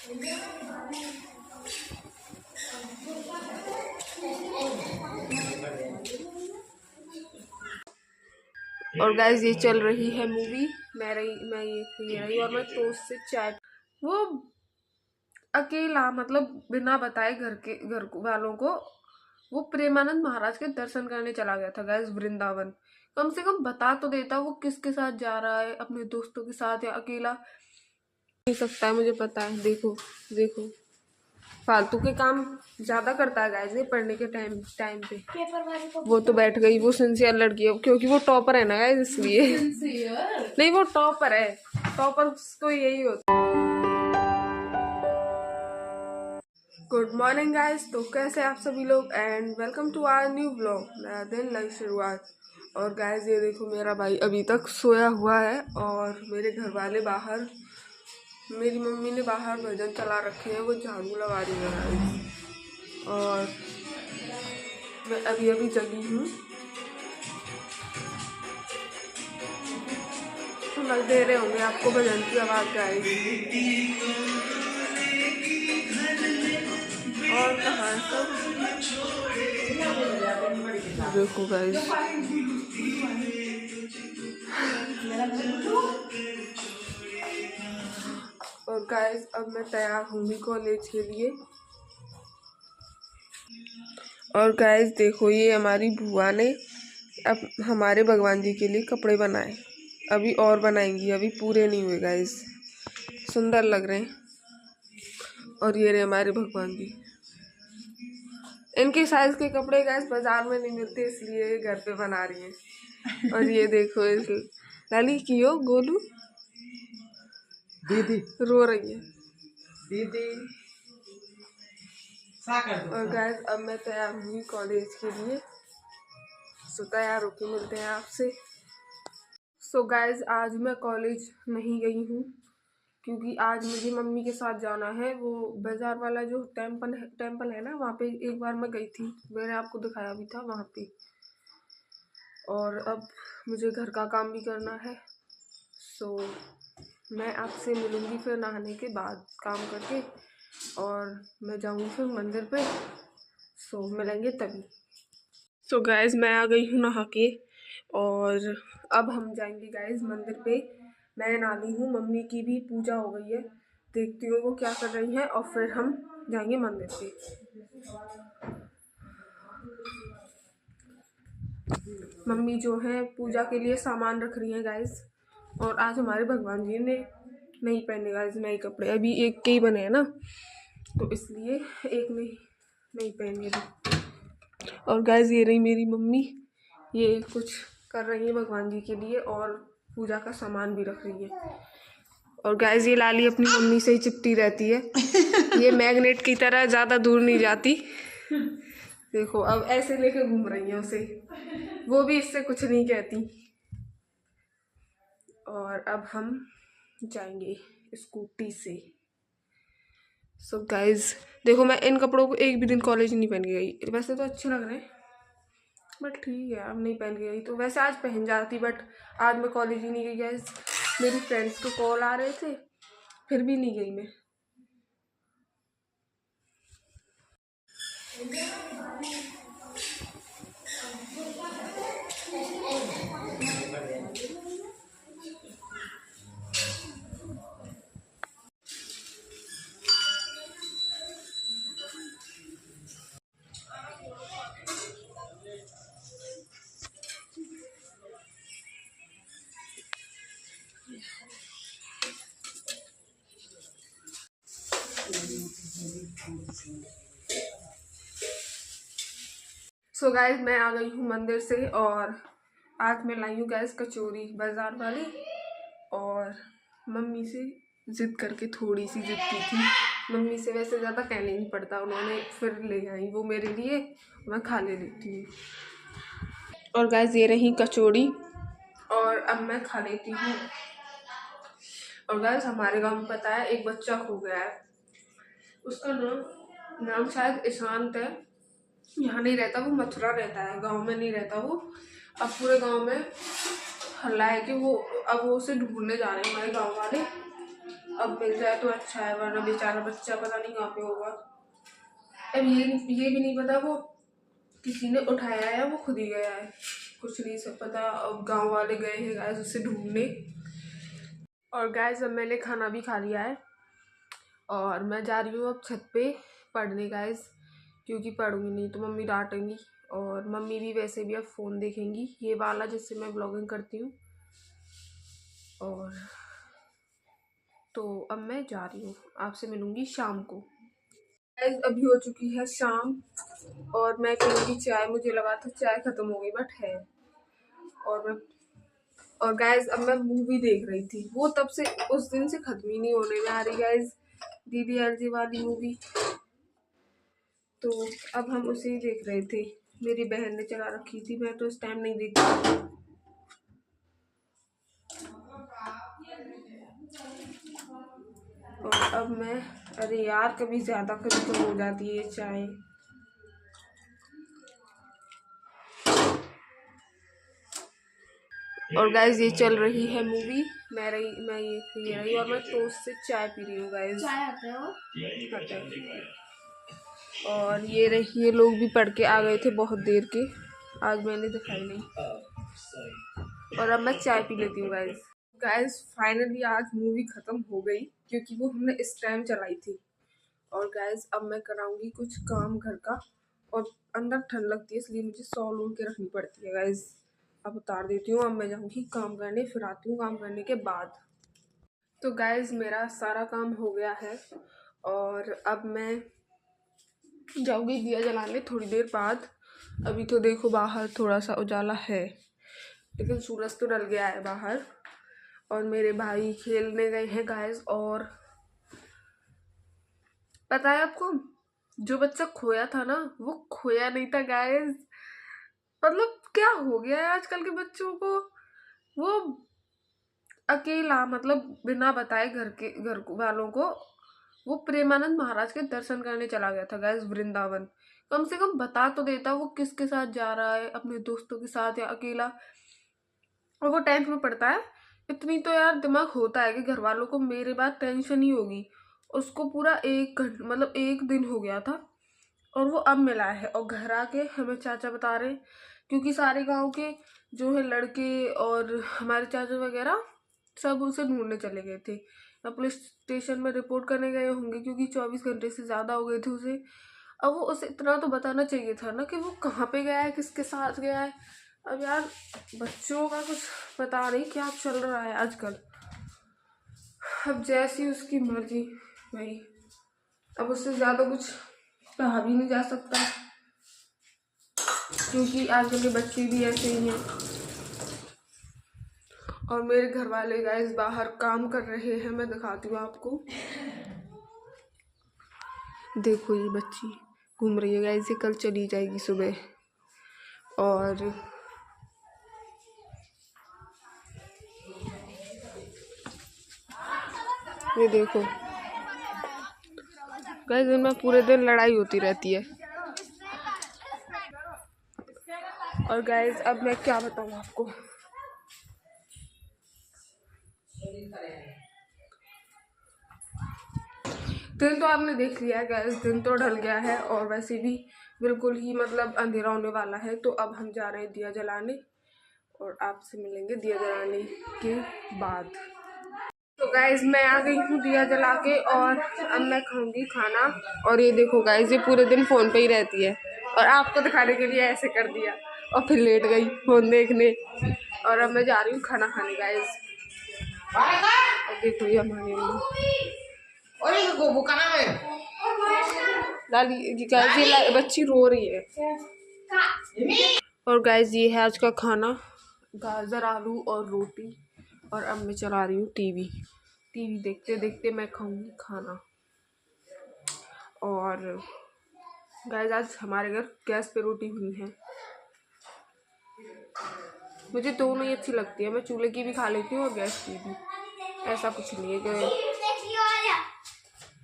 और गाइस ये चल रही है मूवी। मैं ये रही और मैं दोस्त से चैट, वो अकेला मतलब बिना बताए घर वालों को वो प्रेमानंद महाराज के दर्शन करने चला गया था गाइस वृंदावन। कम से कम बता तो देता वो किसके साथ जा रहा है, अपने दोस्तों के साथ या अकेला। नहीं सकता है, मुझे पता है। देखो देखो फालतू के काम ज्यादा करता है गाइस ये पढ़ने के टाइम पे। वो तो बैठ गई, वो सिंसियर लड़की है क्योंकि वो टॉपर है ना गाइस, इसलिए। नहीं वो टॉपर है, टॉपर को यही होता है। गुड मॉर्निंग गाइस, तो कैसे आप सभी लोग and welcome to our new blog, नया दिन नई शुरुआत। और गाइस ये देखो मेरा भाई अभी तक सोया हुआ है और मेरे घर वाले बाहर, मेरी मम्मी ने बाहर भजन चला रखे हैं, वो झाड़ू लगा रही है गाइस। और मैं अभी जगी हूँ, सुनाई दे रहे होंगे आपको भजन की आवाज़ गाइस। और कहाँ है सब, देखो गाइस। और गाइस अब मैं तैयार होंगी कॉलेज के लिए। और गाइस देखो ये हमारी बुआ ने अब हमारे भगवान जी के लिए कपड़े बनाए, अभी और बनाएंगी, अभी पूरे नहीं हुए गाइस, सुंदर लग रहे हैं। और ये रहे हमारे भगवान जी, इनके साइज के कपड़े गाइस बाजार में नहीं मिलते, इसलिए ये घर पे बना रही हैं। और ये देखो इस लाली की हो गोलू दीदी रो रही है दीदी। और गाइस अब मैं तैयार हुई कॉलेज के लिए, सो तैयार होके मिलते हैं आपसे। सो गाइस आज मैं कॉलेज नहीं गई हूँ क्योंकि आज मुझे मम्मी के साथ जाना है। वो बाजार वाला जो टेम्पल है ना, वहाँ पे एक बार मैं गई थी, मैंने आपको दिखाया भी था वहाँ पे। और अब मुझे घर का काम भी करना है, सो मैं आपसे मिलूँगी फिर नहाने के बाद काम करके, और मैं जाऊँगी फिर मंदिर पे, सो मिलेंगे तभी। सो गाइस मैं आ गई हूँ नहा के और अब हम जाएंगे गाइस मंदिर पे। मैं नहा ली हूँ, मम्मी की भी पूजा हो गई है, देखती हूँ वो क्या कर रही हैं और फिर हम जाएंगे मंदिर पे। मम्मी जो है पूजा के लिए सामान रख रही हैं गाइस। और आज हमारे भगवान जी ने नहीं पहने गाइस नए कपड़े, अभी एक के ही बने हैं ना, तो इसलिए एक नहीं पहने अभी। और गाइस ये रही मेरी मम्मी, ये कुछ कर रही है भगवान जी के लिए और पूजा का सामान भी रख रही है। और गाइस ये लाली अपनी मम्मी से ही चिपटी रहती है, ये मैग्नेट की तरह ज़्यादा दूर नहीं जाती। देखो अब ऐसे लेके घूम रही है उसे, वो भी इससे कुछ नहीं कहती। और अब हम जाएंगे स्कूटी से। सो गाइस देखो मैं इन कपड़ों को एक भी दिन कॉलेज नहीं पहन के गई, वैसे तो अच्छे लग रहे हैं बट ठीक है अब नहीं पहन के गई। तो वैसे आज पहन जाती बट आज मैं कॉलेज ही नहीं गई गाइस, मेरी फ्रेंड्स को कॉल आ रहे थे, फिर भी नहीं गई मैं। सो गाइस मैं आ गई हूँ मंदिर से और आज मैं लाई हूँ गाइस कचौरी बाजार वाली, और मम्मी से जिद करके थोड़ी सी जिद की थी। मम्मी से वैसे ज़्यादा कहने नहीं पड़ता, उन्होंने फिर ले आई वो मेरे लिए, मैं खा ले लेती हूँ। और गाइस ये रही कचौड़ी और अब मैं खा लेती हूँ। और गाइस हमारे गांव में पता है एक बच्चा खो गया है, उसका नाम शायद ईशांत है, यहाँ नहीं रहता वो, मथुरा रहता है, गांव में नहीं रहता वो। अब पूरे गांव में हल्ला है कि वो अब वो उसे ढूंढने जा रहे हैं हमारे गांव वाले। अब मिल जाए तो अच्छा है, वरना बेचारा बच्चा पता नहीं कहाँ पे होगा। अब ये भी नहीं पता वो किसी ने उठाया है या वो खुद ही गया है, कुछ नहीं सब पता। अब गांव वाले गए हैं गाइस उसे ढूंढने। और गाइस अब मैंने खाना भी खा लिया है और मैं जा रही हूँ अब छत पे पढ़ने गाइस, क्योंकि पढ़ूंगी नहीं तो मम्मी डांटेंगी। और मम्मी भी वैसे भी अब फ़ोन देखेंगी, ये वाला जिससे मैं ब्लॉगिंग करती हूँ। और तो अब मैं जा रही हूँ, आपसे मिलूंगी शाम को। गाइस अभी हो चुकी है शाम और मैं पीऊँगी चाय। मुझे लगा था चाय ख़त्म हो गई बट है। और गाइस अब मैं मूवी देख रही थी, वो तब से उस दिन से ख़त्म ही नहीं होने में आ रही गाइस, DDLJ वाली मूवी। तो अब हम उसे ही देख रहे थे, मेरी बहन ने चला रखी थी, मैं तो उस टाइम नहीं देखी। और अब मैं, अरे यार कभी ज़्यादा कभी कम हो जाती है चाय। और गाइस ये चल रही है मूवी, मैं ये रही और मैं टोस्ट से चाय पी रही हूँ गाइस। चाय आता है वो? और ये लोग भी पढ़ के आ गए थे बहुत देर के, आज मैंने दिखाई नहीं। और अब मैं चाय पी लेती हूँ गाइस फाइनली आज मूवी खत्म हो गई, क्योंकि वो हमने इस टाइम चलाई थी। और गाइस अब मैं कराऊंगी कुछ काम घर का, और अंदर ठंड लगती है इसलिए मुझे सॉल ओढ़ के रखनी पड़ती है गाइस। अब उतार देती हूँ, अब मैं जाऊंगी काम करने, फिर आती हूँ काम करने के बाद। तो गाइस मेरा सारा काम हो गया है और अब मैं जाऊंगी दिया जलाने थोड़ी देर बाद। अभी तो देखो बाहर थोड़ा सा उजाला है, लेकिन सूरज तो ढल गया है बाहर। और मेरे भाई खेलने गए हैं गाइस। और पता है आपको, जो बच्चा खोया था ना वो खोया नहीं था गाइस। मतलब क्या हो गया है आजकल के बच्चों को, वो अकेला मतलब बिना बताए घर वालों को वो प्रेमानंद महाराज के दर्शन करने चला गया था गाइस वृंदावन। कम से कम बता तो देता वो किसके साथ जा रहा है, अपने दोस्तों के साथ या अकेला। और वो 10th में पढ़ता है, इतनी तो यार दिमाग होता है कि घर वालों को मेरे बाद टेंशन ही होगी। उसको पूरा 1 घंटा मतलब 1 दिन हो गया था और वो अब मिला है। और घर आके हमें चाचा बता रहे, क्योंकि सारे गांव के जो है लड़के और हमारे चाचा वगैरह सब उसे ढूंढने चले गए थे, या पुलिस स्टेशन में रिपोर्ट करने गए होंगे, क्योंकि 24 घंटे से ज़्यादा हो गए थे उसे। अब वो उसे इतना तो बताना चाहिए था ना कि वो कहाँ पे गया है, किसके साथ गया है। अब यार बच्चों का कुछ पता नहीं क्या चल रहा है आजकल। अब जैसी उसकी मर्जी भाई, अब उससे ज़्यादा कुछ कहा भी नहीं जा सकता, क्योंकि आजकल के बच्चे भी ऐसे ही हैं। और मेरे घर वाले गाइस बाहर काम कर रहे हैं, मैं दिखाती हूँ आपको। देखो ये बच्ची घूम रही है गाइस, ये कल चली जाएगी सुबह। और ये देखो गाइस इनमें पूरे दिन लड़ाई होती रहती है। और गाइस अब मैं क्या बताऊँ आपको, दिन तो आपने देख लिया है गाइस, दिन तो ढल गया है और वैसे भी बिल्कुल ही मतलब अंधेरा होने वाला है। तो अब हम जा रहे हैं दिया जलाने और आपसे मिलेंगे दिया जलाने के बाद। तो गाइस मैं आ गई हूँ दिया जला के और अब मैं खाऊंगी खाना। और ये देखो गाइस ये पूरे दिन फ़ोन पे ही रहती है और आपको दिखाने के लिए ऐसे कर दिया और फिर लेट गई फ़ोन देखने। और अब मैं जा रही हूँ खाना खाने गाइस। और देखो ये हमारे लाली गाइस, ये बच्ची रो रही है। और गाइस ये है आज का खाना, गाजर आलू और रोटी। और अब मैं चला रही हूँ टीवी देखते देखते मैं खाऊंगी खाना। और गाइस आज हमारे घर गैस पे रोटी हुई है, मुझे दोनों ही अच्छी लगती है, मैं चूल्हे की भी खा लेती हूँ और गैस की भी, ऐसा कुछ नहीं है कि।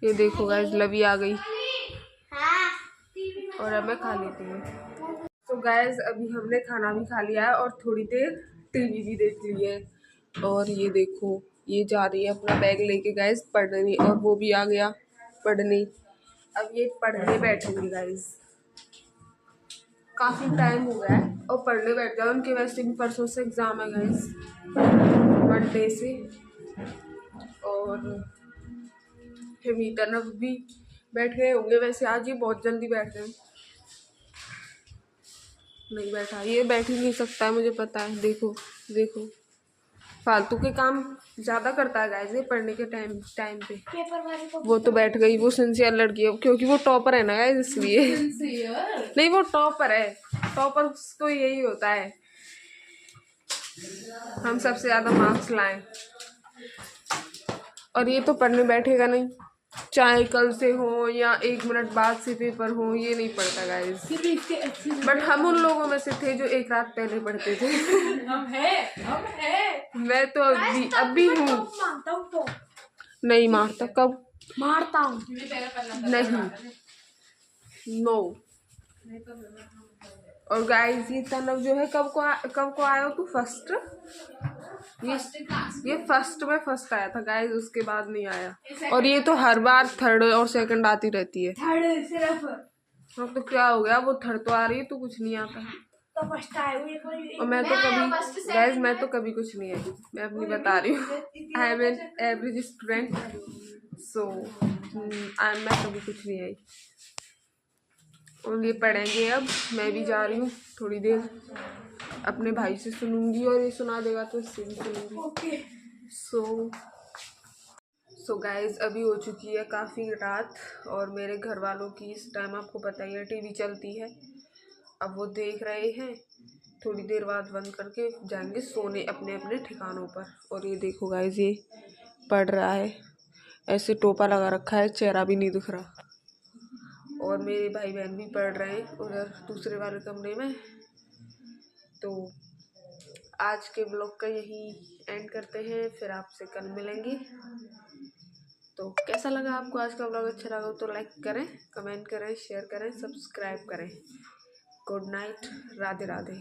ये देखो गाइस लवी आ गई और अब मैं खा लेती हूँ। तो गाइस अभी हमने खाना भी खा लिया है और थोड़ी देर टीवी भी देख ली है। और ये देखो ये जा रही है अपना बैग लेके गाइस पढ़ने, और वो भी आ गया पढ़ने। अब ये पढ़ने बैठेंगे गाइस, काफ़ी टाइम हो गया है और पढ़ने बैठ गया। उनके वैसे भी परसों से एग्ज़ाम है गाइस, मंडे से। और हिमीतन भी बैठ गए होंगे, वैसे आज ये बहुत जल्दी बैठ गए। नहीं बैठा, ये बैठ ही नहीं सकता है, मुझे पता है। देखो देखो, फालतू के काम ज़्यादा करता है गाइस ये पढ़ने के टाइम पे। वो तो बैठ गई, वो सिंसियर लड़की है क्योंकि वो टॉपर है ना गाइस, इसलिए। नहीं, वो टॉपर है, टॉपर तो यही होता है, हम सबसे ज़्यादा मार्क्स लाएं। और ये तो पढ़ने बैठेगा नहीं, चाहे कल से हो या 1 मिनट बाद से पेपर हो, ये नहीं पढ़ता गाइस। बट हम उन लोगों में से थे जो एक रात पहले पढ़ते थे। हम हैं। मैं तो अभी हूँ। नहीं मारता, कब मारता हूँ? नहीं, नो। और गाइस ये तनव जो है कब को आया हो तू? फर्स्ट, ये फर्स्ट में फर्स्ट आया था गाइस, उसके बाद नहीं आया। और ये तो हर बार थर्ड और सेकंड आती रहती है। थर्ड सिर्फ। हाँ तो क्या हो गया, वो थर्ड तो आ रही है, तो कुछ नहीं आता। तो फर्स्ट आया और मैं तो कभी गाइस, मैं तो कभी कुछ नहीं आई, मैं अपनी बता रही हूँ। I am an average student, so मैं कभी कुछ नहीं आई। और ये पढ़ेंगे अब, मैं भी जा रही हूँ थोड़ी देर, अपने भाई से सुनूंगी और ये सुना देगा तो इससे भी सुनूंगी। ओके। सो गाइज अभी हो चुकी है काफ़ी रात, और मेरे घर वालों की इस टाइम आपको पता ही है टीवी चलती है। अब वो देख रहे हैं, थोड़ी देर बाद बंद करके जाएंगे सोने अपने अपने ठिकानों पर। और ये देखो गाइज, ये पढ़ रहा है, ऐसे टोपा लगा रखा है, चेहरा भी नहीं दिख रहा। और मेरे भाई बहन भी पढ़ रहे हैं उधर दूसरे वाले कमरे में। तो आज के ब्लॉग का यही एंड करते हैं, फिर आपसे कल मिलेंगे। तो कैसा लगा आपको आज का ब्लॉग? अच्छा लगा तो लाइक करें, कमेंट करें, शेयर करें, सब्सक्राइब करें। Good night, Radhe Radhe.